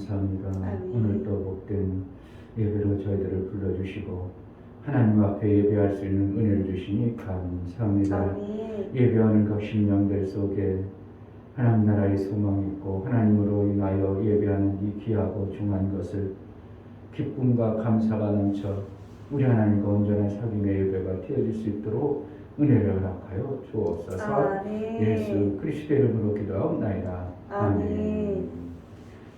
감사합니다. 아멘. 오늘도 복된 예배로 저희들을 불러주시고 하나님 앞에 예배할 수 있는 은혜를 주시니 감사합니다. 아멘. 예배하는 각 심령들 속에 하나님 나라의 소망이 있고 하나님으로 인하여 예배하는 이 귀하고 중요한 것을 기쁨과 감사가 넘쳐 우리 하나님과 온전한 사귐의 예배가 되어질 수 있도록 은혜를 허락하여 주옵소서. 아멘. 예수 그리스도의 이름으로 기도하옵나이다. 아멘.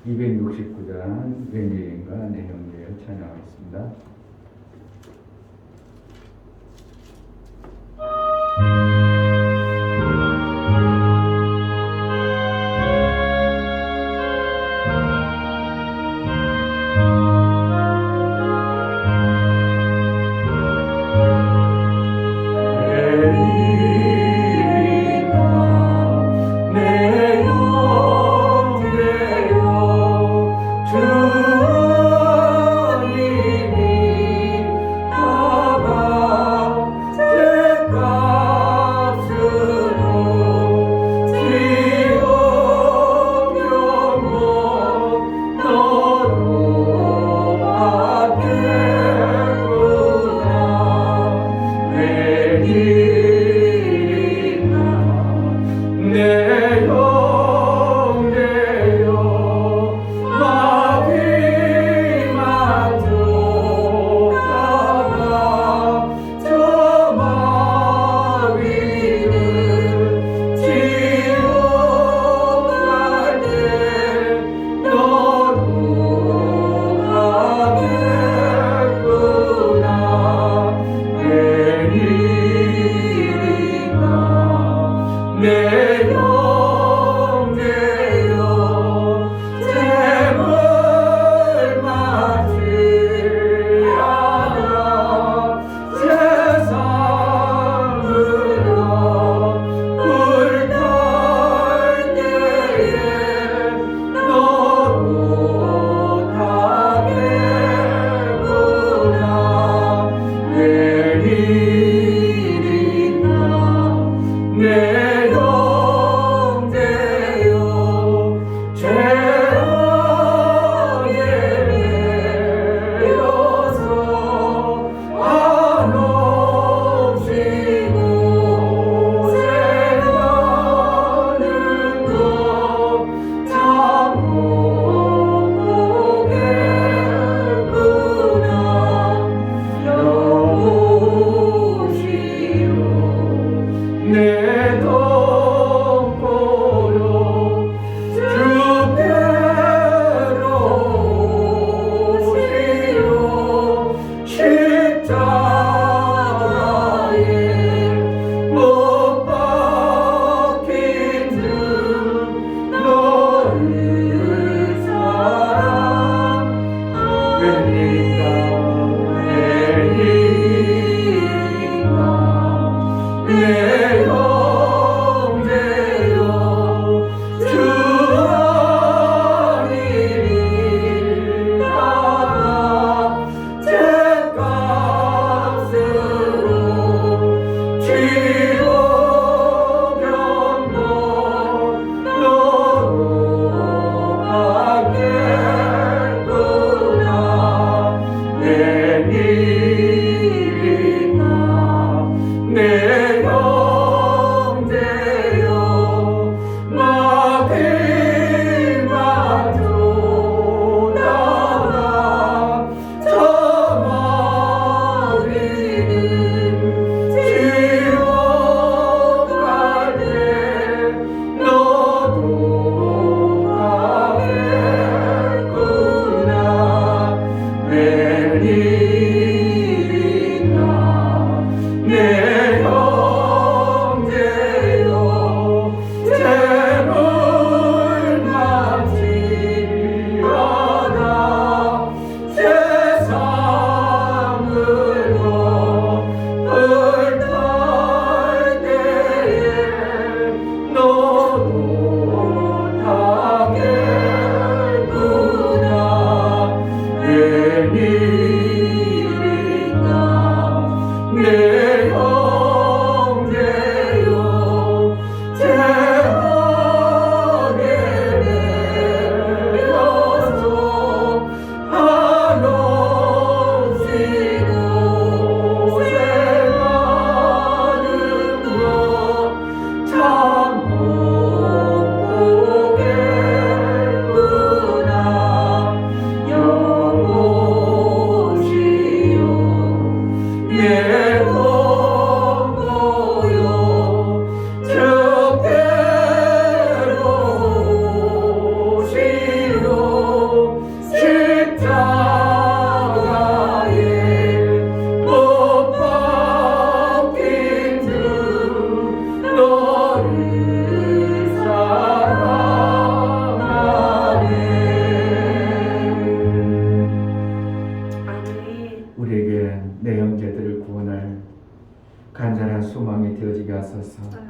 269장 웬일인가 내형제를 찬양하겠습니다. 내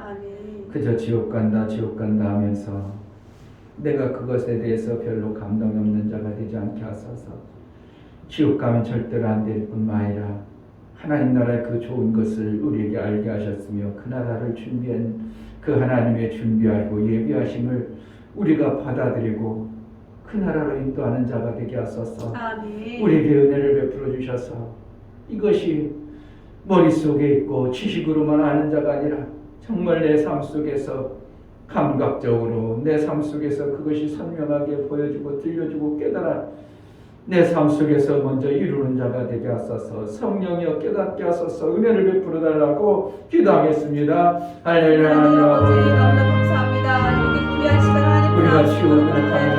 아멘. 그저 지옥 간다 하면서 내가 그것에 대해서 별로 감동이 없는 자가 되지 않게 하소서. 지옥 가면 절대로 안 될 뿐만 아니라 하나님 나라의 그 좋은 것을 우리에게 알게 하셨으며 그 나라를 준비한 그 하나님의 준비하고 예비하심을 우리가 받아들이고 그 나라로 인도하는 자가 되게 하소서. 아멘. 우리에게 은혜를 베풀어 주셔서 이것이 머릿속에 있고 지식으로만 아는 자가 아니라 정말 내 삶 속에서 감각적으로 내 삶 속에서 그것이 선명하게 보여주고 들려주고 깨달아 내 삶 속에서 먼저 이루는 자가 되게 하소서. 성령이여 깨닫게 하소서. 은혜를 베풀어 달라고 기도하겠습니다. 할렐루야. 하나님 아버지 너무나 감사합니다. 이렇게 귀한 시간 하나님 우리가 지옥으로 가는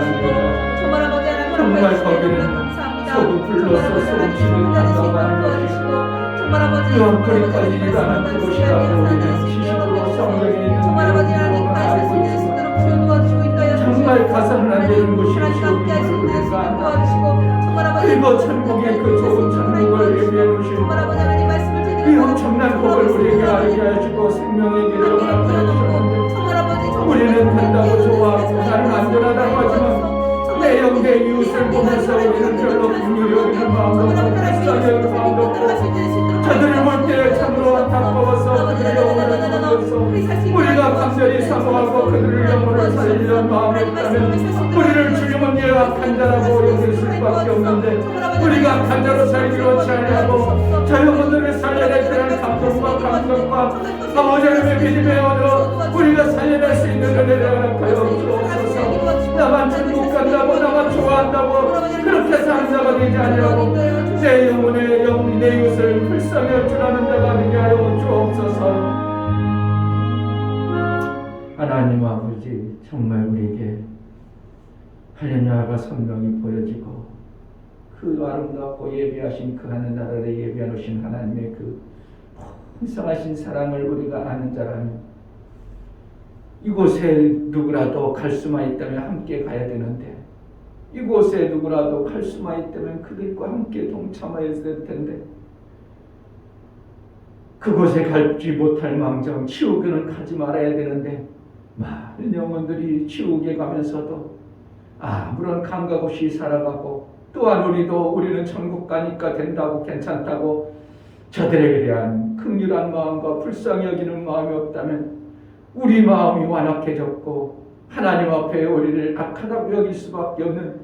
정말 아버지 하나님 정말 거기는 감사합니다. 소금 불로서 소금심을 담당하는 것이고 정말 아버지 유황거리까지 일하는 그곳이라고 우리는 지식으로 성령의 있는 정말 아버지 하나님 알고 있는 도와주시고 있다요. 정말 가서는 안 되는 곳이 하나님 함께 하시는 지옥임을 데서 우리가 도와주시고 정말 아버지 그리고 천국의 그 좋은 천국을 예비해 놓으신 정말 아버지 하나님 말씀을 이 제대로 엄청난 복을 우리에게 알게 하시고 생명의 길을 허락하여 주셨는데 정말 아버지 우리는 간다고 좋아하고 나는 안전하다고 하지만 내 영계 이웃을 보면서 우리는 별로 긍휼히 여기는 마음도 없고 불쌍히 여기는 마음도 없고 저들을 볼 때 참으로 안타까워서 그들의 영혼을 보면서 우리가 간절히 사모하고 그들의 영혼을 살리려는 마음이 없다면 우리를 주님은 예악한 자라고 여길 수밖에 없는데 우리가 간절히 살기로 원치 아니하고 저 영혼들을 살려낼 그런 감동과 감격과 아버지 하나님의 믿음의 언어 우리가 살려낼 수 있는 은혜를 허락하여 주옵소서. 나만 천국 간다고 나만 좋아한다고 그렇게 사는 자가 되지 아니하고 내 영혼의 영 내 이웃을 불쌍히 주라는 자가 되게 하여 주옵소서. 하나님 아버지 정말 우리에게 할렐루야가 선명히 보여지고 그 아름답고 예비하신 그 하늘 나라를 예비해 놓으신 하나님의 그 풍성하신 사랑을 우리가 아는 자라면 이곳에 누구라도 갈 수만 있다면 함께 가야 되는데 이곳에 누구라도 갈 수만 있다면 그들과 함께 동참하여야 될 텐데 그곳에 갈지 못할 망정 지옥에는 가지 말아야 되는데 많은 영혼들이 지옥에 가면서도 아무런 감각 없이 살아가고 또한 우리는 천국 가니까 된다고 괜찮다고 저들에게 대한 긍휼한 마음과 불쌍히 여기는 마음이 없다면 우리 마음이 완악해졌고 하나님 앞에 우리를 악하다고 여길 수밖에 없는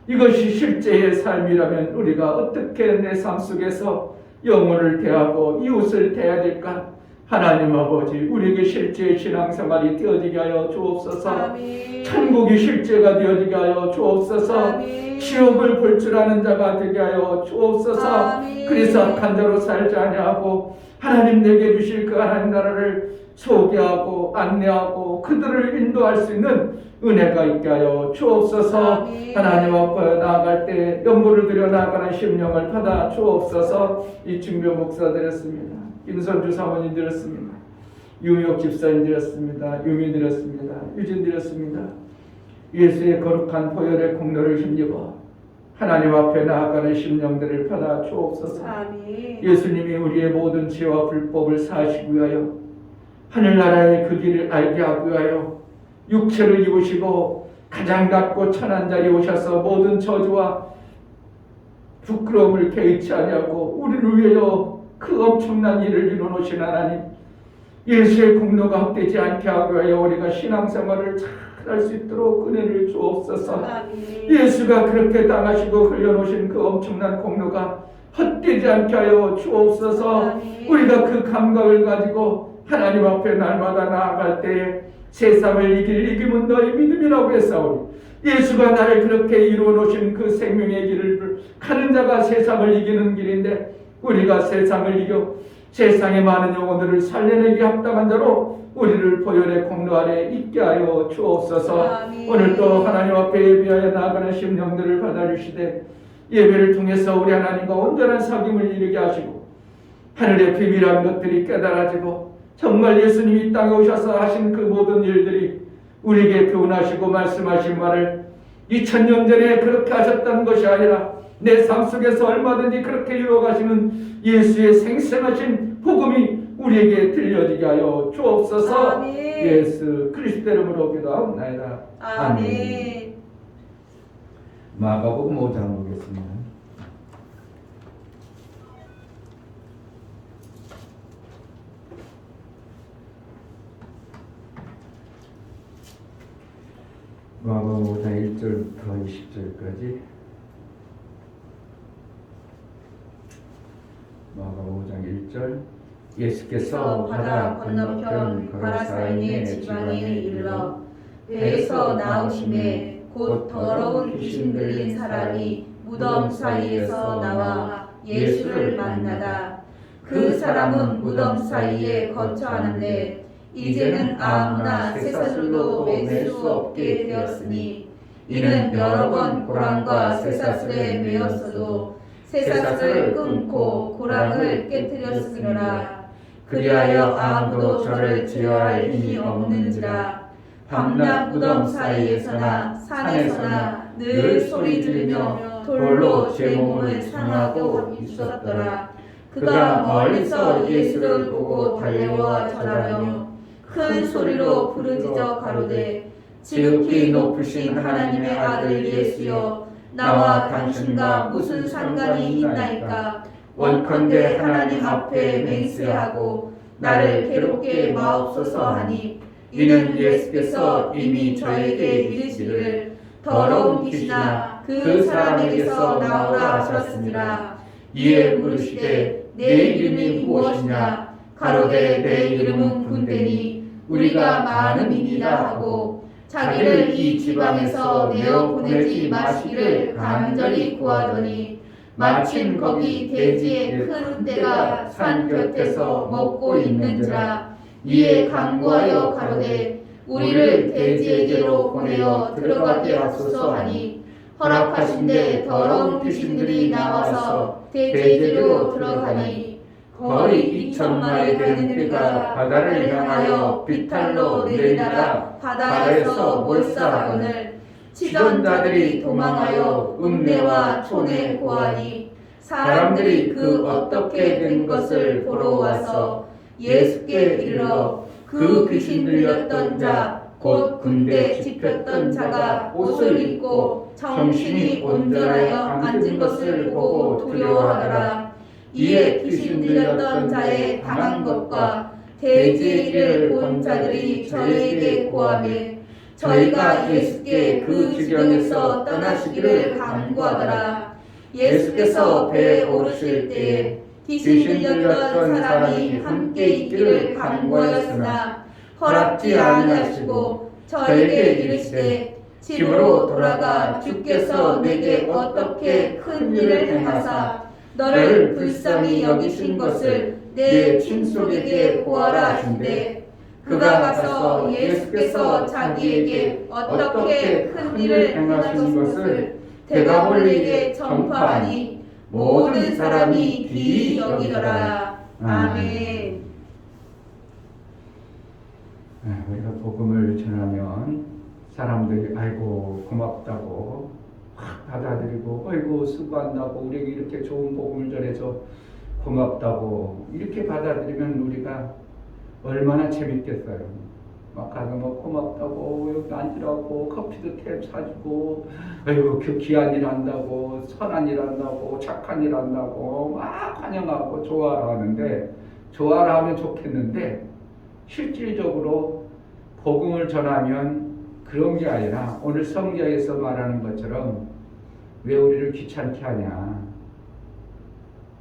이것이 실제의 삶이라면 우리가 어떻게 내 삶 속에서 영혼을 대하고 이웃을 대해야 될까? 하나님 아버지 우리에게 실제의 신앙생활이 되어지게 하여 주옵소서. 아멘. 천국이 실제가 되어지게 하여 주옵소서. 아멘. 지옥을 볼 줄 아는 자가 되게 하여 주옵소서. 아멘. 그래서 악한 자로 살지 아니하고 하나님 내게 주실 그 하나님 나라를 소개하고 안내하고 그들을 인도할 수 있는 은혜가 있게 하여 주옵소서. 아멘. 하나님 앞에 나아갈 때 연보를 들여 나아가는 심령을 받아 주옵소서. 이충교 목사 드렸습니다. 김선주 사모님 드렸습니다. 유미옥 집사님 드렸습니다. 유미 드렸습니다. 유진 드렸습니다. 예수의 거룩한 보혈의 공로를 힘입어 하나님 앞에 나아가는 심령들을 받아 주옵소서. 아멘. 예수님이 우리의 모든 죄와 불법을 사하시기 위하여 하늘나라의 그 길을 알게 하기 위하여 육체를 입으시고 가장 낮고 천한 자리에 오셔서 모든 저주와 부끄러움을 개의치 아니하고 우리를 위하여 그 엄청난 일을 이루어놓으신 하나님 예수의 공로가 헛되지 않게 하기 위하여 우리가 신앙생활을 잘 할 수 있도록 은혜를 주옵소서. 아멘. 예수가 그렇게 당하시고 흘려놓으신 그 엄청난 공로가 헛되지 않게 하여 주옵소서. 아멘. 우리가 그 감각을 가지고 하나님 앞에 날마다 나아갈 때에 세상을 이길 이김은 너희 믿음이라고 했사오니 예수가 나를 그렇게 이루어놓으신 그 생명의 길을 가는 자가 세상을 이기는 길인데 우리가 세상을 이겨 세상의 많은 영혼들을 살려내기 합당한 자로 우리를 보혈의 공로 아래 있게 하여 주옵소서. 아멘. 오늘도 하나님 앞에 예비하여 나아가는 심령들을 받아주시되 예배를 통해서 우리 하나님과 온전한 사귐을 이루게 하시고 하늘의 비밀한 것들이 깨달아지고 정말 예수님이 이 땅에 오셔서 하신 그 모든 일들이 우리에게 교훈하시고 말씀하신 말을 2000년 전에 그렇게 하셨던 것이 아니라 내 삶 속에서 얼마든지 그렇게 이루어가시는 예수의 생생하신 복음이 우리에게 들려지게 하여 주옵소서. 아멘. 예수 그리스도 이름으로 기도하옵나이다. 아멘. 마가복음 5장 보겠습니다. 마가복음 5장 1절부터 20절까지. 마가복음 5장 1절. 예수께서 바다 건너편 가라사인의 지방에 이르러 배에서 나오심에 곧 더러운 귀신 들린 사람이 무덤 사이에서 나와 예수를 만나다. 그 사람은 무덤 사이에 거처하는데 이제는 아무나 쇠사슬로 맬 수 없게 되었으니 이는 여러 번 고랑과 쇠사슬에 매였어도 쇠사슬을 끊고 고랑을 깨뜨렸으므라. 그리하여 아무도 저를 제어할 힘이 없는지라. 밤낮 무덤 사이에서나 산에서나 늘 소리 들으며 돌로 제 몸을 상하고 있었더라. 그가 멀리서 예수를 보고 달려와 절하며 큰 소리로 부르짖어 가로되 지극히 높으신 하나님의 아들 예수여, 나와 당신과 무슨 상관이 있나이까. 원컨대 하나님 앞에 맹세하고 나를 괴롭게 마옵소서 하니 이는 예수께서 이미 저에게 이르시기를 더러운 귀신아 그 사람에게서 나오라 하셨습니다. 이에 물으시되 내 이름이 무엇이냐. 가로되 내 이름은 군대니 우리가 많음이니라 하고 자기를 이 지방에서 내어 보내지 마시기를 간절히 구하더니 마침 거기 돼지의 큰 떼가 산 곁에서 먹고 있는지라. 이에 간구하여 가로되 우리를 돼지에게로 보내어 들어가게 하소서 하니 허락하신데 더러운 귀신들이 나와서 돼지에게로 들어가니 거의 2,000마리 되는 떼가 바다를 향하여 비탈로 내리다가 바다에서 몰살하거늘 치던 자들이 도망하여 읍내와 촌에 고하니 사람들이 그 어떻게 된 것을 보러 와서 예수께 이르러 그 귀신 들렸던 자 곧 군대 집혔던 자가 옷을 입고 정신이 온전하여 앉은 것을 보고 두려워하더라. 이에 귀신 들렸던 자의 당한 것과 돼지의 일을 본 자들이 저희에게 고하매 저희가 예수께 그 지경에서 떠나시기를 간구하더라. 예수께서 배에 오르실 때에 귀신 들렸던 사람이 함께 있기를 간구하였으나 허락지 아니하시고 저에게 이르시되 집으로 돌아가 주께서 내게 어떻게 큰 일을 행하사 너를 불쌍히 여기신 것을 내 친속에게 고하라 하신대. 그가 가서 예수께서 자기에게 어떻게 큰 일을 행하신 것을 데가볼리에게 전파하니 모든 사람이 귀히 여기더라. 아멘. 우리가 복음을 전하면 사람들이 아이고 고맙다고 확 받아들이고 아이고 수고한다고 우리에게 이렇게 좋은 복음을 전해서 고맙다고 이렇게 받아들이면 우리가 얼마나 재밌겠어요. 막 가서 뭐 고맙다고 여기 앉으라고 커피도 탭 사주고 아이고 그 귀한 일 한다고 선한 일 한다고 착한 일 한다고 막 환영하고 좋아라 하는데 좋아라 하면 좋겠는데 실질적으로 복음을 전하면 그런 게 아니라 오늘 성경에서 말하는 것처럼 왜 우리를 귀찮게 하냐.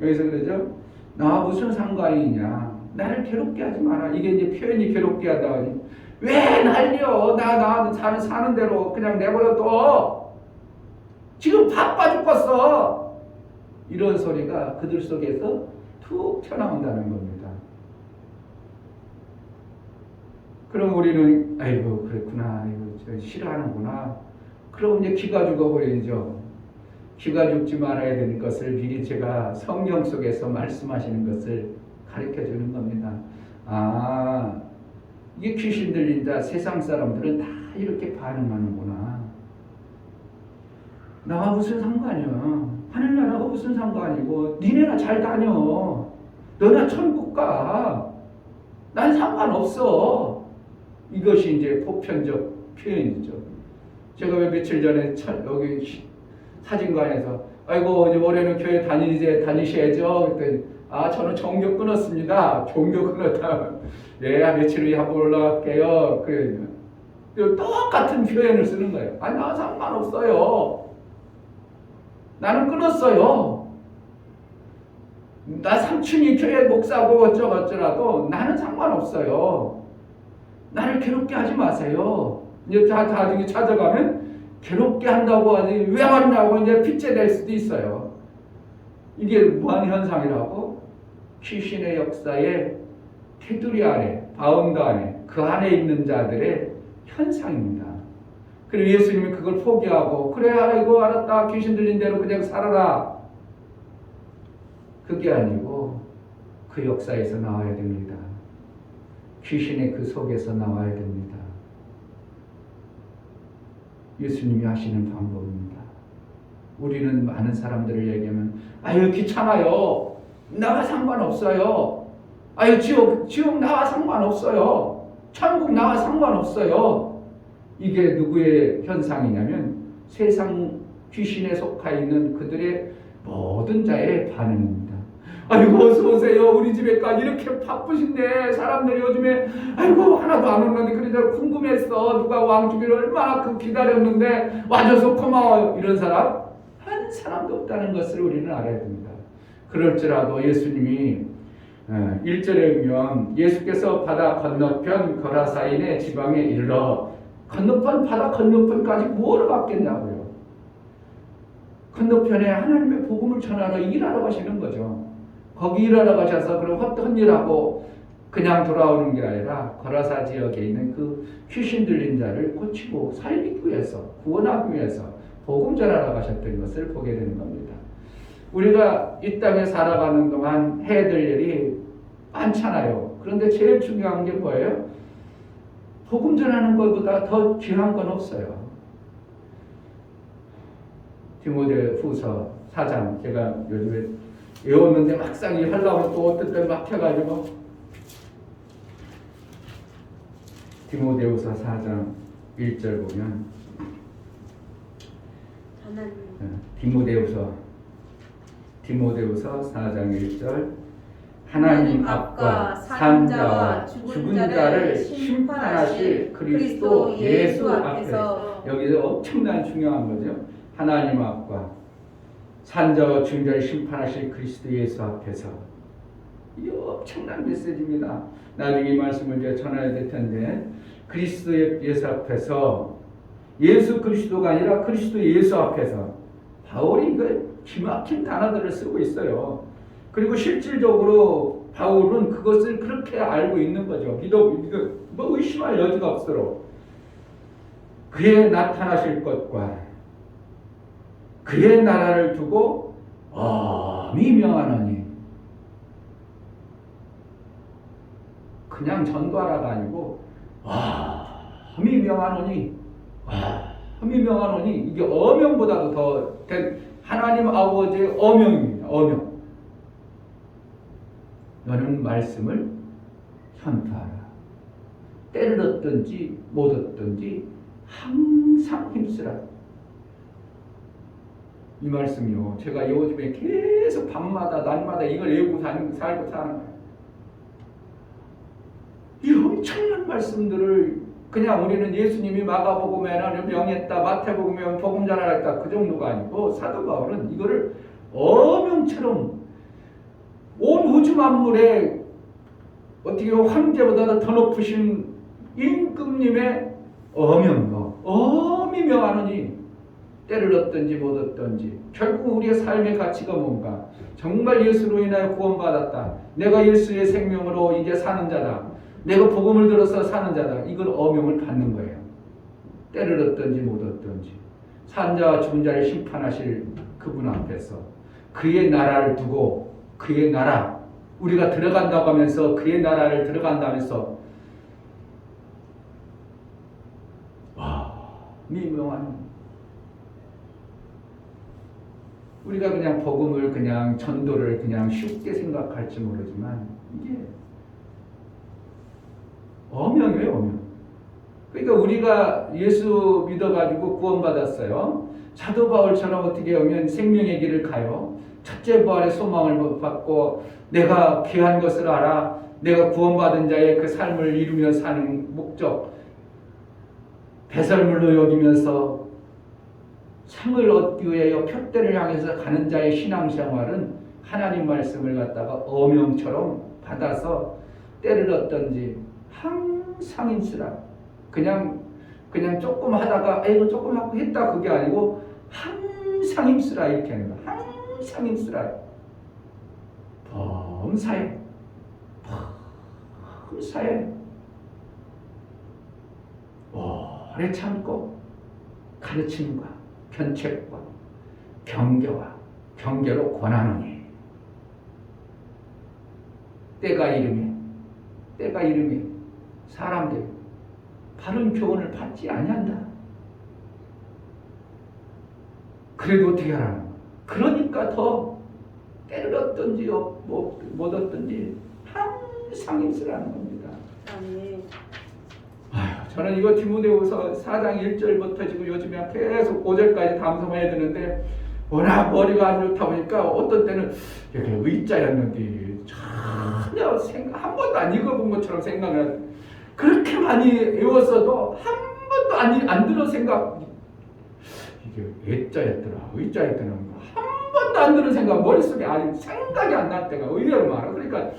여기서 그러죠. 나 무슨 상관이 있냐. 나를 괴롭게 하지 마라. 이게 이제 표현이 괴롭게 하다 하니 왜 날려. 나 사는 대로 그냥 내버려둬. 지금 바빠 죽겠어. 이런 소리가 그들 속에서 툭 튀어나온다는 겁니다. 그럼 우리는 아이고 그랬구나. 아이고 저 싫어하는구나. 그럼 이제 기가 죽어버리죠. 기가 죽지 말아야 되는 것을 미리 제가 성경 속에서 말씀하시는 것을 가르쳐 주는 겁니다. 아, 이게 귀신 들린 자 세상 사람들은 다 이렇게 반응하는구나. 나와 무슨 상관이야. 하늘나라가 무슨 상관이고 니네나 잘 다녀. 너나 천국 가. 난 상관없어. 이것이 이제 보편적 표현이죠. 제가 왜 며칠 전에 여기 사진관에서 아이고 이제 올해는 교회 다니셔야죠. 그랬더니 저는 종교 끊었습니다. 종교 끊었다. 네, 며칠 후에 한번 올라갈게요. 똑같은 표현을 쓰는 거예요. 나 상관없어요. 나는 끊었어요. 나 삼촌이 교회 목사고 어쩌고저쩌라도 나는 상관없어요. 나를 괴롭게 하지 마세요. 이제 나중에 찾아가면 괴롭게 한다고 하지 왜 왔냐고 이제 핏째 수도 있어요. 이게 무한 현상이라고 귀신의 역사의 테두리 안에, 바운드 안에, 그 안에 있는 자들의 현상입니다. 그리고 예수님이 그걸 포기하고 그래 아이고 알았다 귀신 들린 대로 그냥 살아라. 그게 아니고 그 역사에서 나와야 됩니다. 귀신의 그 속에서 나와야 됩니다. 예수님이 하시는 방법입니다. 우리는 많은 사람들을 얘기하면 아유 귀찮아요. 나와 상관없어요. 아유 지옥 나와 상관없어요. 천국 나와 상관없어요. 이게 누구의 현상이냐면 세상 귀신에 속하 있는 그들의 모든 자의 반응입니다. 아이고 어서 오세요. 우리 집에까지 이렇게 바쁘신데 사람들이 요즘에 아이고 하나도 안 오는데 그래도 궁금했어. 누가 왕주기를 얼마나 기다렸는데 와줘서 고마워요. 이런 사람 한 사람도 없다는 것을 우리는 알아야 됩니다. 그럴지라도 예수님이 1절에 보면 예수께서 바다 건너편 거라사인의 지방에 이르러 바다 건너편까지 뭐로 갔겠냐고요. 건너편에 하나님의 복음을 전하러 일하러 가시는 거죠. 거기 일하러 가셔서 그럼 어떤 일하고 그냥 돌아오는 게 아니라 거라사 지역에 있는 그 귀신 들린 자를 고치고 살리기 위해서 구원하기 위해서 복음 전하러 가셨던 것을 보게 되는 겁니다. 우리가 이 땅에 살아가는 동안 해야 될 일이 많잖아요. 그런데 제일 중요한 게 뭐예요? 복음 전하는 것보다 더 귀한 건 없어요. 디모데후서 4장 제가 요즘에 외웠는데 막상 하려면 또 어떤 때 막혀가지고 디모데후서 4장 1절 보면 디모데후서 4장 1절 하나님 앞과 산자와 죽은 자를 심판하실 그리스도 예수 앞에서 여기서 엄청난 중요한 거죠. 하나님 앞과 산자와 죽은 자를 심판하실 그리스도 예수 앞에서 이 엄청난 메시지입니다. 나중에 이 말씀을 제가 전해야 될 텐데 그리스도 예수 앞에서 예수 그리스도가 아니라 그리스도 예수 앞에서 바울이 이거 기막힌 단어들을 쓰고 있어요. 그리고 실질적으로 바울은 그것을 그렇게 알고 있는 거죠. 뭐 의심할 여지가 없도록 그의 나타나실 것과 그의 나라를 두고 엄히 명하노니 그냥 전도하라가 아니고 엄히 명하노니 이게 어명보다도 더 하나님 아버지의 어명입니다. 어명. 너는 말씀을 선포하라. 때를 얻든지 못 얻든지 항상 힘쓰라. 이 말씀이요. 제가 요즘에 계속 밤마다 낮마다 이걸 외우고 살고 사는 거예요. 이 엄청난 말씀들을 그냥 우리는 예수님이 마가복음에는 명했다, 마태복음에 복음 전하랬다 그 정도가 아니고 사도 바울은 이거를 어명처럼 온 우주 만물에 어떻게 황제보다 더 높으신 임금님의 어명거 엄히 명하노니 때를 얻든지 못 얻든지 결국 우리의 삶의 가치가 뭔가 정말 예수로 인하여 구원받았다. 내가 예수의 생명으로 이제 사는 자다. 내가 복음을 들어서 사는 자다. 이걸 어명을 받는 거예요. 때를 얻든지 못 얻든지 산자와 죽은 자를 심판하실 그분 앞에서 그의 나라를 두고 그의 나라 우리가 들어간다고 하면서 그의 나라를 들어간다면서 미묘한 우리가 그냥 복음을 그냥 전도를 그냥 쉽게 생각할지 모르지만 이게 어명이에요, 어명. 그러니까 우리가 예수 믿어가지고 구원받았어요. 사도 바울처럼 어떻게 하면 생명의 길을 가요. 첫째 부활의 소망을 받고 내가 귀한 것을 알아. 내가 구원받은 자의 그 삶을 이루며 사는 목적, 배설물로 여기면서 상을 얻기 위하여 표대를 향해서 가는 자의 신앙생활은 하나님 말씀을 갖다가 어명처럼 받아서 때를 얻든지 항상 힘쓰라. 그냥 조금 하다가 이거 조금 하고 했다 그게 아니고 항상 힘쓰라 이렇게 하는 거야. 항상 힘쓰라. 범사에 오래 참고 가르침과 견책과 경계로 권하노니 때가 이름에 사람들이 바른 교훈을 받지 아니한다. 그래도 어떻게 하라는 거야? 그러니까 더 때를 얻든지 못 얻든지 항상 힘쓰라는 겁니다. 아멘. 저는 이거 디모데후서 4장 1절부터 지금 요즘에 계속 5절까지 담성해야 되는데 워낙 머리가 안 좋다 보니까 어떤 때는 이렇게 의자였는데 전혀 한 번도 안 읽어본 것처럼 생각을 그렇게 많이 외웠어도 한 번도 안 들어 생각 이게 의자였더라 한 번도 안 들은 생각 머릿속에 아직 생각이 안 날 때가 의외로 많아. 그러니까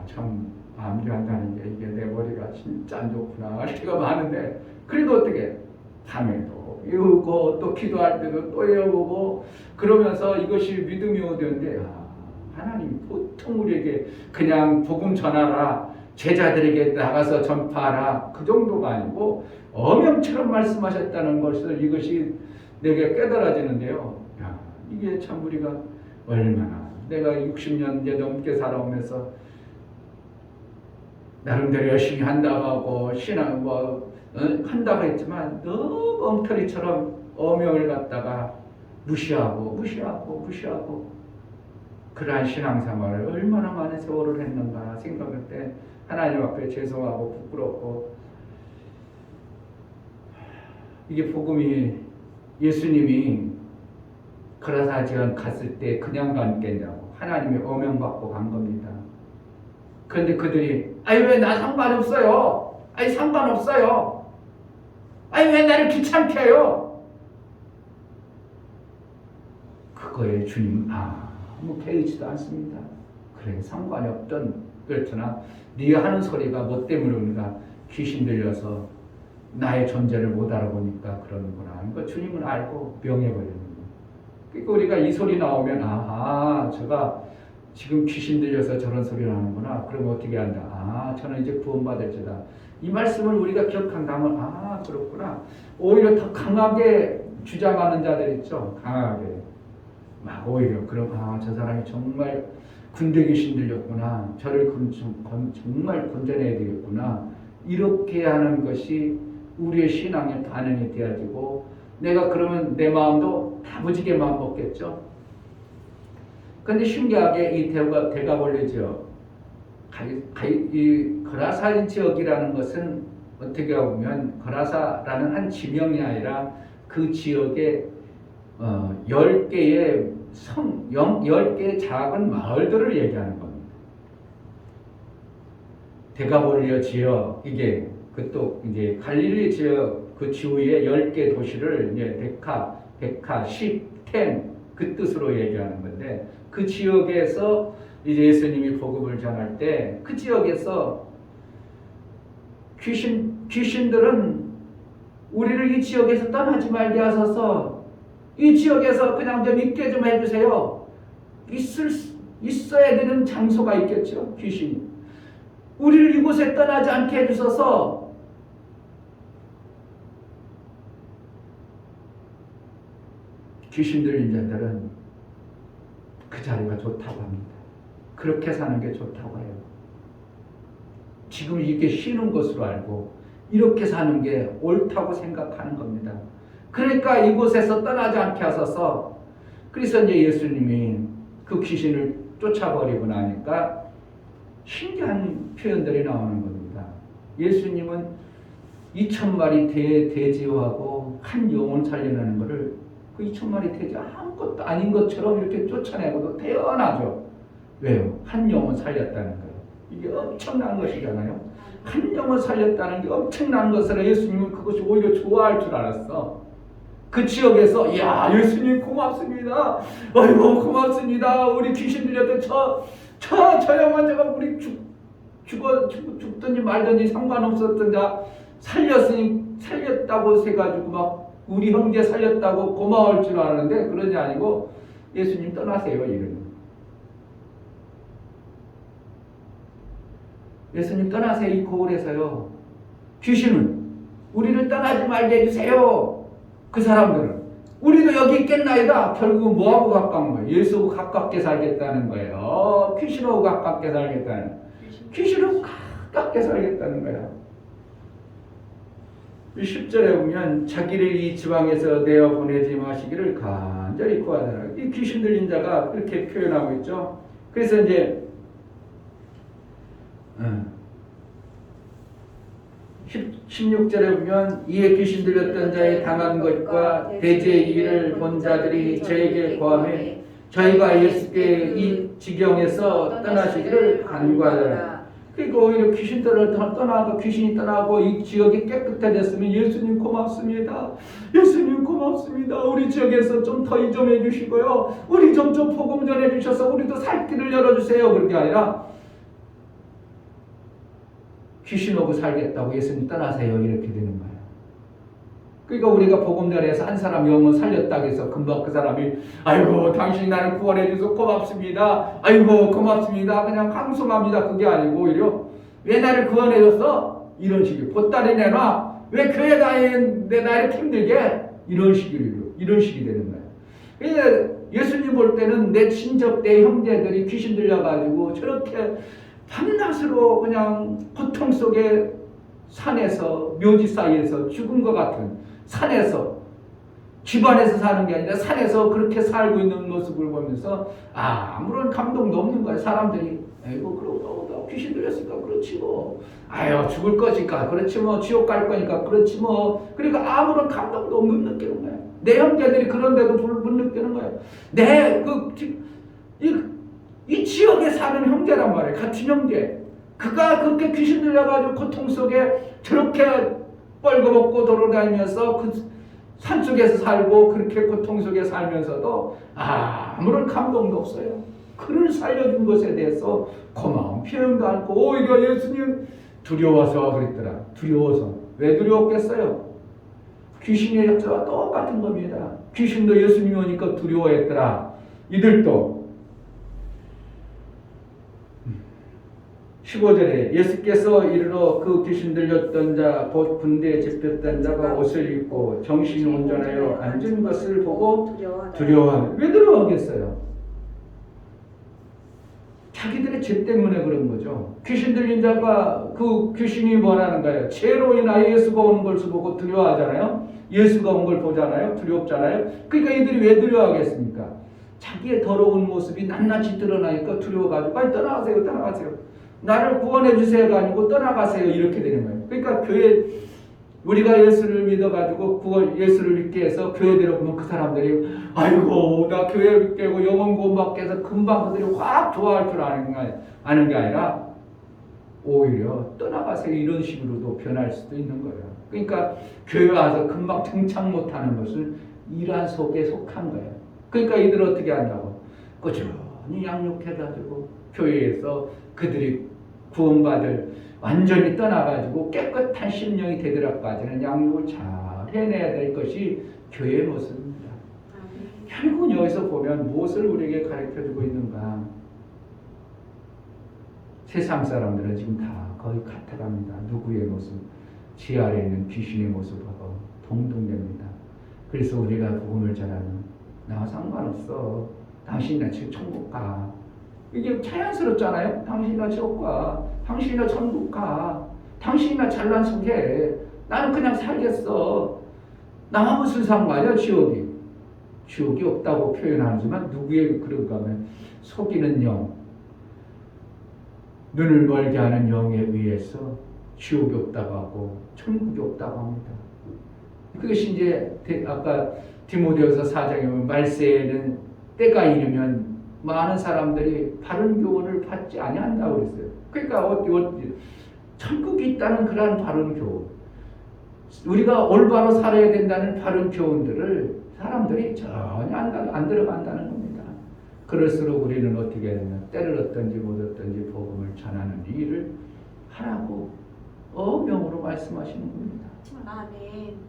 참 암기한다는 게 이게 내 머리가 진짜 안 좋구나 할 때가 많은데 그래도 어떻게 밤에도 외우고 또 기도할 때도 또 외우고 그러면서 이것이 믿음이 오되는데 하나님 보통 우리에게 그냥 복음 전하라 제자들에게 나가서 전파하라 그 정도가 아니고 어명처럼 말씀하셨다는 것을 이것이 내게 깨달아지는데요. 이게 참 우리가 얼마나 내가 60년 이제 넘게 살아오면서 나름대로 열심히 한다고 하고 신앙 한다고 했지만 너무 엉터리처럼 어명을 갖다가 무시하고 그러한 신앙생활을 얼마나 많은 세월을 했는가 생각할 때 하나님 앞에 죄송하고 부끄럽고 이게 복음이 예수님이 거라사 지원 갔을 때 그냥 갔겠냐고 하나님의 어명 받고 간 겁니다. 그런데 그들이 왜 나 상관없어요. 상관없어요. 왜 나를 귀찮게 해요. 그거에 주님 아무 개의치도 않습니다. 그래 상관이 없던 그렇잖아. 네가 하는 소리가 뭐 때문인가 귀신 들려서 나의 존재를 못 알아보니까 그러는구나. 그러니까 주님은 알고 명해버리는 거예요. 그러니까 우리가 이 소리 나오면 제가 지금 귀신 들려서 저런 소리를 하는구나. 그럼 어떻게 한다? 저는 이제 구원받을 자다. 이 말씀을 우리가 기억한다면 그렇구나. 오히려 더 강하게 주장하는 자들 있죠. 강하게 막 오히려 그럼 저 사람이 정말 군대 귀신 들렸구나. 저를 정말 건져내야 되겠구나. 이렇게 하는 것이 우리의 신앙의 반응이 되어지고 내가 그러면 내 마음도 다부지게 마음 먹겠죠. 그런데 신기하게 이 대가볼레 지역, 이 거라사 지역이라는 것은 어떻게 보면 거라사라는 한 지명이 아니라 그 지역에 10개의 10개의 작은 마을들을 얘기하는 겁니다. 대가볼레 지역, 이게 또 이제 갈릴리 지역 그 주위에 10개 도시를 이제 백하, 10, 그 뜻으로 얘기하는 건데 그 지역에서 이제 예수님이 복음을 전할 때 그 지역에서 귀신들은 우리를 이 지역에서 떠나지 말게 하소서 이 지역에서 그냥 좀 있게 좀 해주세요. 있어야 되는 장소가 있겠죠. 귀신이 우리를 이곳에 떠나지 않게 해주소서. 귀신 들린 자들은 그 자리가 좋다고 합니다. 그렇게 사는 게 좋다고 해요. 지금 이게 쉬는 것으로 알고 이렇게 사는 게 옳다고 생각하는 겁니다. 그러니까 이곳에서 떠나지 않게 하소서. 그래서 이제 예수님이 그 귀신을 쫓아버리고 나니까 신기한 표현들이 나오는 겁니다. 예수님은 2,000마리 돼지하고 한 영혼 살려내는 것을 그 2,000마리 돼지 아무것도 아닌 것처럼 이렇게 쫓아내고도 태어나죠. 왜요? 한 영혼 살렸다는 거예요. 이게 엄청난 것이잖아요. 한 영혼 살렸다는 게 엄청난 것을 예수님은 그것이 오히려 좋아할 줄 알았어. 그 지역에서 야 예수님 고맙습니다. 아이고 고맙습니다. 우리 귀신 들렸던 저 영혼자가 우리 죽든지 말든지 상관없었던 자 살렸다고 해가지고 막 우리 형제 살렸다고 고마울 줄 아는데 그러지 아니고 예수님 떠나세요 이러는. 예수님 떠나세요 이 고을에서요. 귀신은 우리를 떠나지 말게 해주세요. 그 사람들은 우리도 여기 있겠나이다. 결국은 뭐하고 가까운 거예요? 예수하고 가깝게 살겠다는 거예요. 귀신하고 가깝게 살겠다는 거예요. 귀신하고 가깝게 살겠다는 거예요. 10절에 보면 자기를 이 지방에서 내어 보내지 마시기를 간절히 구하더라. 이 귀신 들린 자가 그렇게 표현하고 있죠. 그래서 이제 16절에 보면 이에 귀신 들렸던 자의 당한 것과 대제의 일을 본 자들이 저에게 고하매 저희가 예수께 이 지경에서 떠나시기를 간구하더라. 그러니까 오히려 귀신들을 떠나고 귀신이 떠나고 이 지역이 깨끗해졌으면 예수님 고맙습니다. 예수님 고맙습니다. 우리 지역에서 좀 더 이전해 주시고요. 우리 좀 복음 전해 주셔서 우리도 살 길을 열어주세요. 그런 게 아니라 귀신 오고 살겠다고 예수님 떠나세요. 이렇게 되는 거예요. 그러니까 우리가 복음 전해서 한 사람 영혼 살렸다고 해서 금방 그 사람이 아이고 당신이 나를 구원해 주셔서 고맙습니다. 아이고 고맙습니다. 그냥 강송합니다. 그게 아니고 오히려 왜 나를 구원해 줬어? 이런 식이에요. 보따리 내놔. 왜 교회 다니는데 나 이렇게 힘들게? 이런 식이 되는 거예요. 그러니까 예수님 볼 때는 내 친척, 내 형제들이 귀신 들려가지고 저렇게 밤낮으로 그냥 고통 속에 산에서 묘지 사이에서 죽은 것 같은 산에서 집안에서 사는 게 아니라 산에서 그렇게 살고 있는 모습을 보면서 아무런 감동도 없는 거예요. 사람들이 아이고 그러고 귀신 들렸으니까 그렇지 뭐 아유 죽을 것이니까 그렇지 뭐 지옥 갈 거니까 그렇지 뭐 그러니까 아무런 감동도 못 느끼는 거예요. 내 형제들이 그런데도 못 느끼는 거예요. 이 지역에 사는 형제란 말이에요. 같은 형제. 그가 그렇게 귀신 들려가지고 고통 속에 저렇게 뻘거벗고 돌아다니면서 그 산속에서 살고 그렇게 고통 속에 살면서도 아무런 감동도 없어요. 그를 살려준 것에 대해서 고마운 표현도 않고 오히려 예수님 두려워서 그랬더라. 두려워서. 왜 두려웠겠어요? 귀신의 역사와 똑같은 겁니다. 귀신도 예수님이 오니까 두려워했더라. 이들도 15절에 예수께서 이르러 그 귀신 들렸던 자 곧 군대에 집혔던 자가 옷을 입고 정신이 온전하여 앉은 것을 보고 두려워하며 왜 두려워하겠어요? 자기들의 죄 때문에 그런 거죠. 귀신 들린 자가 그 귀신이 뭐라는 거예요? 죄로 인하여 예수가 오는 걸 보고 두려워하잖아요. 예수가 온 걸 보잖아요. 두렵잖아요. 그러니까 이들이 왜 두려워하겠습니까? 자기의 더러운 모습이 낱낱이 드러나니까 두려워가지고 빨리 떠나가세요. 나를 구원해 주세요가 아니고 떠나가세요. 이렇게 되는 거예요. 그러니까 교회 우리가 예수를 믿어가지고 예수를 믿게 해서 교회 들어오면 그 사람들이 아이고 나 교회 믿게 하고 영혼 구원받게 해서 금방 그들이 확 좋아할 줄 아는 게 아니라 오히려 떠나가세요. 이런 식으로도 변할 수도 있는 거예요. 그러니까 교회 와서 금방 등창 못하는 것은 이란 속에 속한 거예요. 그러니까 이들 어떻게 한다고? 꾸준히 양육해가지고 교회에서 그들이 구원받을 완전히 떠나가지고 깨끗한 심령이 되더라까지는 양육을 잘 해내야 될 것이 교회의 모습입니다. 결국은 여기서 보면 무엇을 우리에게 가르쳐주고 있는가? 세상 사람들은 지금 다 거의 같아갑니다. 누구의 모습? 지 아래에 있는 귀신의 모습하고 동등됩니다. 그래서 우리가 복음을 전하면 나와 상관없어. 당신이나 지금 천국 가. 이게 자연스럽잖아요. 당신이나 지옥 가. 당신이나 천국 가. 당신이나 잘난 척해. 나는 그냥 살겠어. 나와 무슨 상관이야 지옥이. 지옥이 없다고 표현하지만 누구의 그런가 하면 속이는 영. 눈을 멀게 하는 영에 의해서 지옥이 없다고 하고 천국이 없다고 합니다. 그것이 이제 아까 디모데후서 4장에 보면 말세에는 때가 이르면 많은 사람들이 바른 교훈을 받지 아니한다고 그랬어요. 그러니까 어디 천국이 있다는 그러한 바른 교훈, 우리가 올바로 살아야 된다는 바른 교훈들을 사람들이 전혀 안 들어간다는 겁니다. 그럴수록 우리는 어떻게 해야 되냐, 때를 얻든지 못 얻든지 복음을 전하는 일을 하라고 어명으로 말씀하시는 겁니다. 아멘.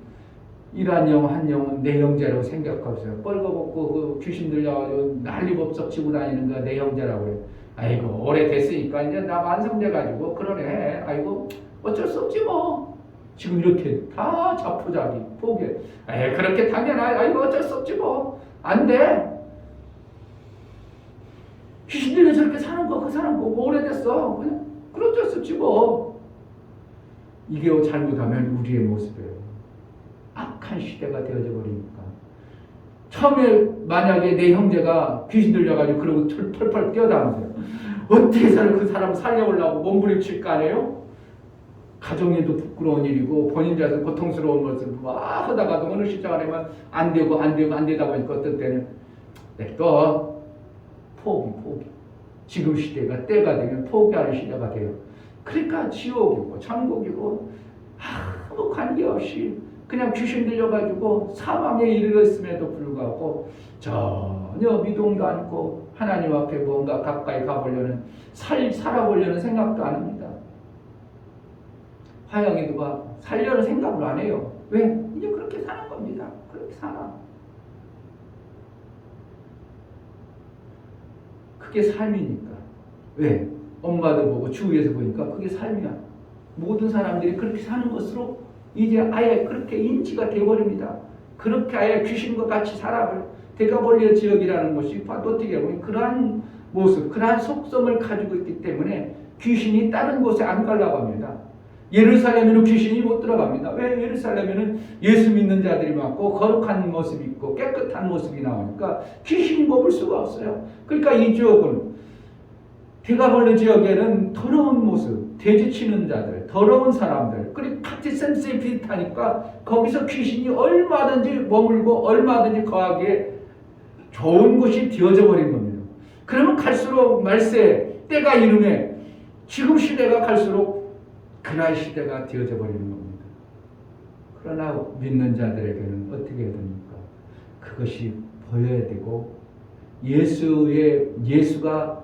이러한 영 한 영은 내 형제라고 생각하세요. 뻘거벗고 그 귀신 들려가지고 난리법석 치고 다니는 거 내 형제라고 해요. 아이고 오래됐으니까 이제 나 완성돼가지고 그러네. 아이고 어쩔 수 없지 뭐. 지금 이렇게 다 자포자기 포기해. 에이 그렇게 당연하. 아이고 어쩔 수 없지 뭐. 안 돼. 귀신 들려 저렇게 사는 거 그 사람 보고 오래됐어. 그냥 어쩔 수 없지 뭐. 이게 잘못하면 우리의 모습이에요. 악한 시대가 되어져 버리니까. 처음에 만약에 내 형제가 귀신 들려가지고 그러고 펄펄 뛰어다니세요. 어떻게 해서는 그 사람 살려오려고 몸부림칠 거 아니에요? 가정에도 부끄러운 일이고 본인 자신 고통스러운 것을 막 하다가도 어느 시장 안에만 안 되다 보니까 어떤 때는 또 포기. 지금 시대가 때가 되면 포기하는 시대가 돼요. 그러니까 지옥이고 천국이고 아무 관계없이 그냥 귀신 들려가지고 사망에 이르렀음에도 불구하고 전혀 미동도 않고 하나님 앞에 뭔가 가까이 가보려는 살아보려는 생각도 안 합니다. 화영이도가 살려는 생각을 안 해요. 왜? 이제 그렇게 사는 겁니다. 그렇게 살아. 그게 삶이니까. 왜? 엄마도 보고 주위에서 보니까 그게 삶이야. 모든 사람들이 그렇게 사는 것으로 이제 아예 그렇게 인지가 되어버립니다. 그렇게 아예 귀신과 같이 살아버려. 데카볼리아 지역이라는 곳이 어떻게 보면 그러한 모습, 그러한 속성을 가지고 있기 때문에 귀신이 다른 곳에 안 가려고 합니다. 예루살렘에는 귀신이 못 들어갑니다. 왜? 예루살렘에는 예수 믿는 자들이 많고 거룩한 모습이 있고 깨끗한 모습이 나오니까 귀신이 머물 수가 없어요. 그러니까 이 지역은 데카볼리아 지역에는 더러운 모습, 돼지 치는 자들, 더러운 사람들, 그리고 같이 센스에 비슷하니까 거기서 귀신이 얼마든지 머물고 얼마든지 거하기에 좋은 곳이 되어져 버린 겁니다. 그러면 갈수록 말세 때가 이르매 지금 시대가 갈수록 그날 시대가 되어져 버리는 겁니다. 그러나 믿는 자들에게는 어떻게 해야 됩니까? 그것이 보여야 되고 예수가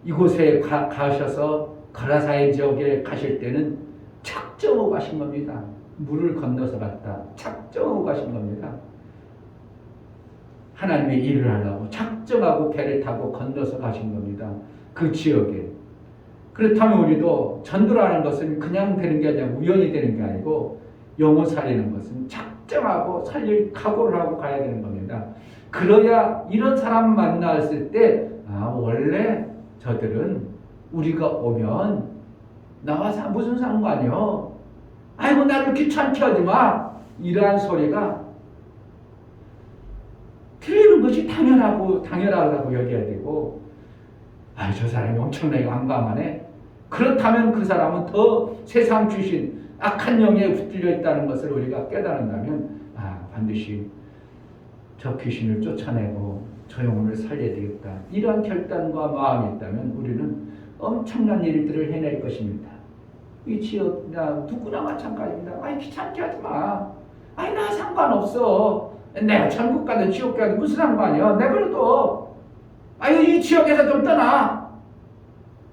이곳에 가셔서 가라사의 지역에 가실 때는 작정하고 가신 겁니다. 물을 건너서 갔다. 작정하고 가신 겁니다. 하나님의 일을 하려고 작정하고 배를 타고 건너서 가신 겁니다. 그 지역에. 그렇다면 우리도 전도라는 것은 그냥 되는 게 아니라 우연히 되는 게 아니고 영혼 살리는 것은 작정하고 살릴 각오를 하고 가야 되는 겁니다. 그래야 이런 사람 만났을 때 원래 저들은 우리가 오면 나와 무슨 상관이요? 아이고 나를 귀찮게 하지 마. 이러한 소리가 들리는 것이 당연하다고 여겨야 되고 저 사람이 엄청나게 완강하네. 그렇다면 그 사람은 더 세상 귀신, 악한 영에 붙들려 있다는 것을 우리가 깨달은다면 반드시 저 귀신을 쫓아내고 저 영혼을 살려야 되겠다. 이러한 결단과 마음이 있다면 우리는 엄청난 일들을 해낼 것입니다. 이 지역 누구나 마찬가지입니다. 귀찮게 하지 마. 나 상관없어. 내가 천국 가든 지옥 가든 무슨 상관이야. 내버려둬. 이 지역에서 좀 떠나.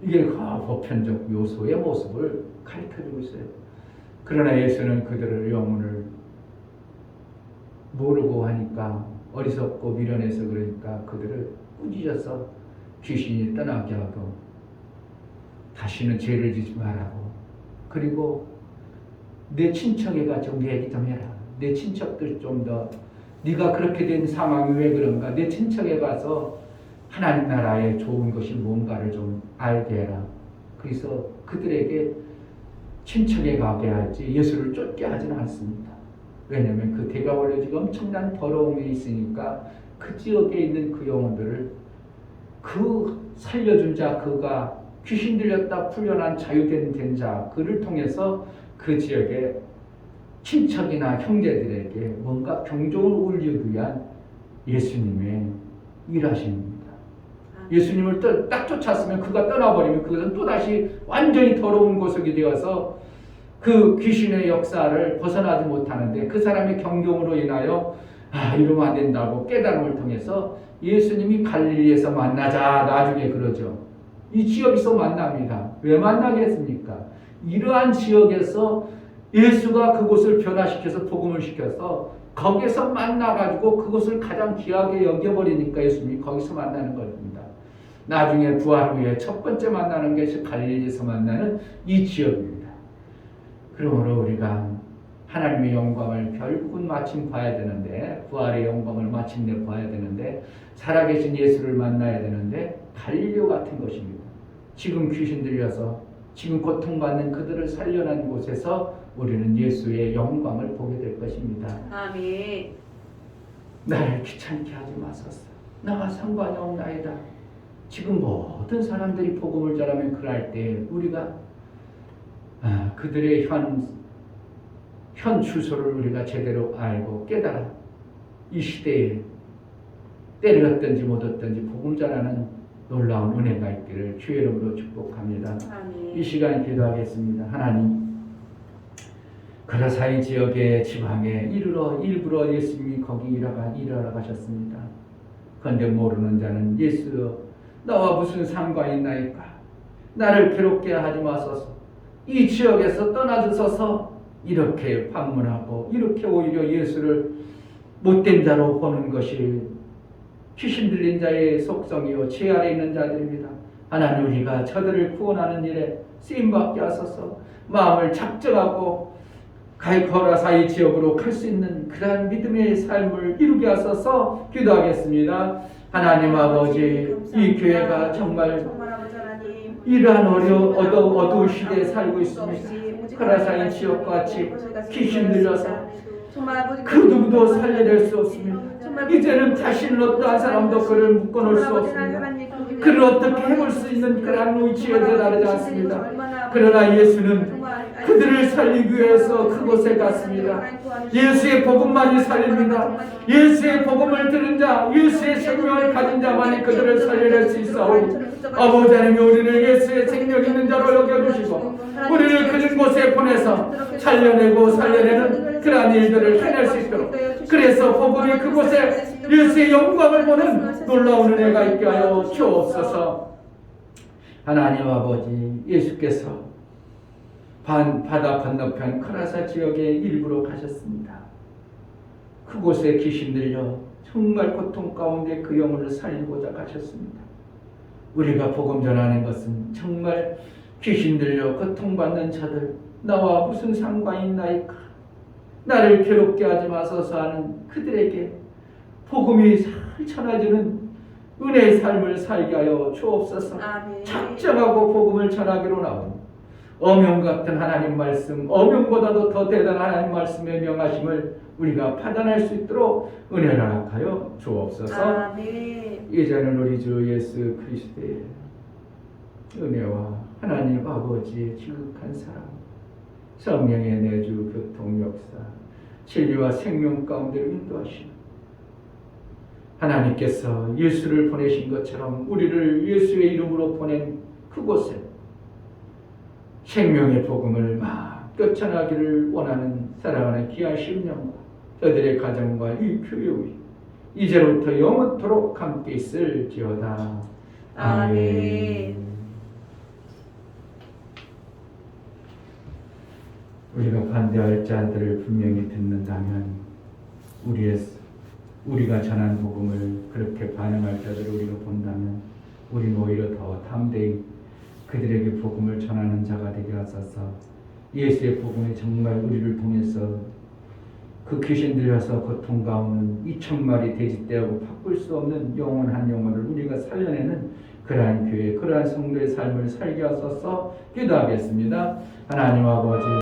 이게 보편적 요소의 모습을 가르쳐주고 있어요. 그러나 예수는 그들의 영혼을 모르고 하니까 어리석고 미련해서 그러니까 그들을 꾸짖어서 귀신이 떠나게 하고 다시는 죄를 짓지 말라고. 그리고 내 친척에 가서 얘기 좀 해라. 내 친척들 좀 더 네가 그렇게 된 상황이 왜 그런가. 내 친척에 가서 하나님 나라의 좋은 것이 뭔가를 좀 알게 해라. 그래서 그들에게 친척에 가게 하지 예수를 쫓게 하지는 않습니다. 왜냐하면 그 데카볼리아 지금 엄청난 더러움이 있으니까 그 지역에 있는 그 영혼들을 그 살려준 자 그가 귀신 들렸다 풀려난 자유된 자 그를 통해서 그 지역의 친척이나 형제들에게 뭔가 경종을 울리기 위한 예수님의 일하십니다. 예수님을 딱 쫓았으면 그가 떠나버리면 그것은 또다시 완전히 더러운 고속이 되어서 그 귀신의 역사를 벗어나지 못하는데 그 사람의 경종으로 인하여 이러면 안 된다고 깨달음을 통해서 예수님이 갈릴리에서 만나자 나중에 그러죠. 이 지역에서 만납니다. 왜 만나겠습니까? 이러한 지역에서 예수가 그곳을 변화시켜서 복음을 시켜서 거기서 만나가지고 그것을 가장 귀하게 여겨버리니까 예수님이 거기서 만나는 겁니다. 나중에 부활 후에 첫 번째 만나는 것이 갈릴리에서 만나는 이 지역입니다. 그러므로 우리가 하나님의 영광을 결국은 마침 봐야 되는데 부활의 영광을 마침내 봐야 되는데 살아계신 예수를 만나야 되는데 갈릴리 같은 것입니다. 지금 귀신 들려서 지금 고통받는 그들을 살려낸 곳에서 우리는 예수의 영광을 보게 될 것입니다. 아멘. 나를 귀찮게 하지 마소서. 나와 상관이 없나이다. 지금 모든 사람들이 복음을 전하면 그럴 때 우리가 그들의 현 주소를 우리가 제대로 알고 깨달아 이 시대에 때를 얻든지 못 얻든지 복음 전하는 놀라운 은혜가 있기를 주의 이름으로 축복합니다. 아멘. 이 시간 기도하겠습니다. 하나님, 그라사이 지역의 지방에 일부러 예수님이 거기 일하러 가셨습니다. 그런데 모르는 자는 예수여 나와 무슨 상관이 있나이까? 나를 괴롭게 하지 마소서. 이 지역에서 떠나주소서. 이렇게 방문하고 이렇게 오히려 예수를 못된 자로 보는 것이 귀신 들린 자의 속성이요 죄 아래 있는 자들입니다. 하나님, 우리가 저들을 구원하는 일에 쓰임받게 하소서. 마음을 작정하고 가이코라사이 지역으로 갈 수 있는 그러한 믿음의 삶을 이루게 하소서. 기도하겠습니다. 하나님 아버지, 이 교회가 정말 이러한 어두운 시대에 살고 있습니다. 코라사이 지역같이 귀신 들려서 그 누구도 살려낼 수 없습니다. 이제는 다시는 어떠한 사람도 그를 묶어놓을 수 없습니다. 그를 어떻게 해볼 수 있는 그런 위치에 다다르지 않습니다. 그러나 예수는 그들을 살리기 위해서 그곳에 갔습니다. 예수의 복음만이 살립니다. 예수의 복음을 들은 자, 예수의 생명을 가진 자만이 그들을 살려낼 수 있사오니 아버지 하나님, 우리를 예수의 생명 있는 자로 여겨주시고 우리를 그런 곳에 보내서 살려내는 그러한 일들을 해낼 수 있도록, 그래서 복음이 그곳에 예수의 영광을 보는 놀라운 은혜가 있게 하여 주옵소서. 하나님 아버지, 예수께서 바다 건너편 코라사 지역의 일부로 가셨습니다. 그곳에 귀신 들려 정말 고통 가운데 그 영혼을 살리고자 가셨습니다. 우리가 복음 전하는 것은 정말 귀신 들려 고통받는 자들, 나와 무슨 상관이 있나이까? 나를 괴롭게 하지 마소서 하는 그들에게 복음이 잘 전해지는 은혜의 삶을 살게 하여 주옵소서. 아멘. 작정하고 복음을 전하기로 나온 어명 같은 하나님 말씀, 어명보다도 더 대단한 하나님 말씀의 명하심을 우리가 판단할 수 있도록 은혜를 허락하여 주옵소서. 아멘. 이제는 우리 주 예수 그리스도의 은혜와 하나님 아버지의 지극한 사랑, 성령의 내주 교통 역사, 진리와 생명 가운데로 인도하시는 하나님께서 예수를 보내신 것처럼 우리를 예수의 이름으로 보낸 그곳에 생명의 복음을 막 쫓아나기를 원하는 사랑하는 귀한 심령과 저들의 가정과 이 교회 이제부터 영원토록 함께 있을지어다. 아멘. 우리가 반대할 자들을 분명히 듣는다면 우리가 전한 복음을 그렇게 반응할 자들을 우리가 본다면 우리는 오히려 더 담대히 그들에게 복음을 전하는 자가 되게 하소서. 예수의 복음이 정말 우리를 통해서 그 귀신 들려서 고통 가운데 2,000마리 돼지떼하고 바꿀 수 없는 영원한 영혼을 우리가 살려내는 그러한 교회, 그러한 성도의 삶을 살게 하소서. 기도하겠습니다. 하나님 아버지,